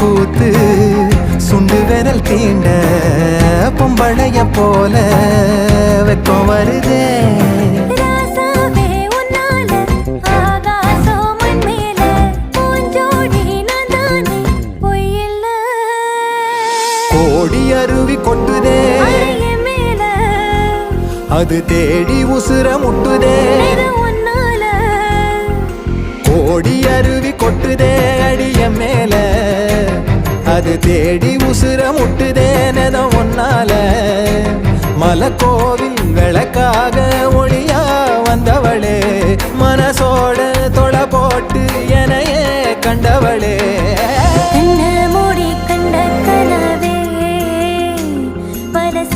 பூத்து சுண்டு விரல் தீண்ட பொம்பளைய போல வெக்கம் வருதே கோடி அருவி கொட்டுதே அது தேடி உசுர முட்டுதே கோடி அருவி கொட்டுதே அடிய மேல அது தேடி உசுர முட்டுதே நெதம் ஒன்னால மலக்கோவில் விளக்காக ஒளியா வந்தவளே மனசோட தொலை போட்டு எனையே கண்டவளே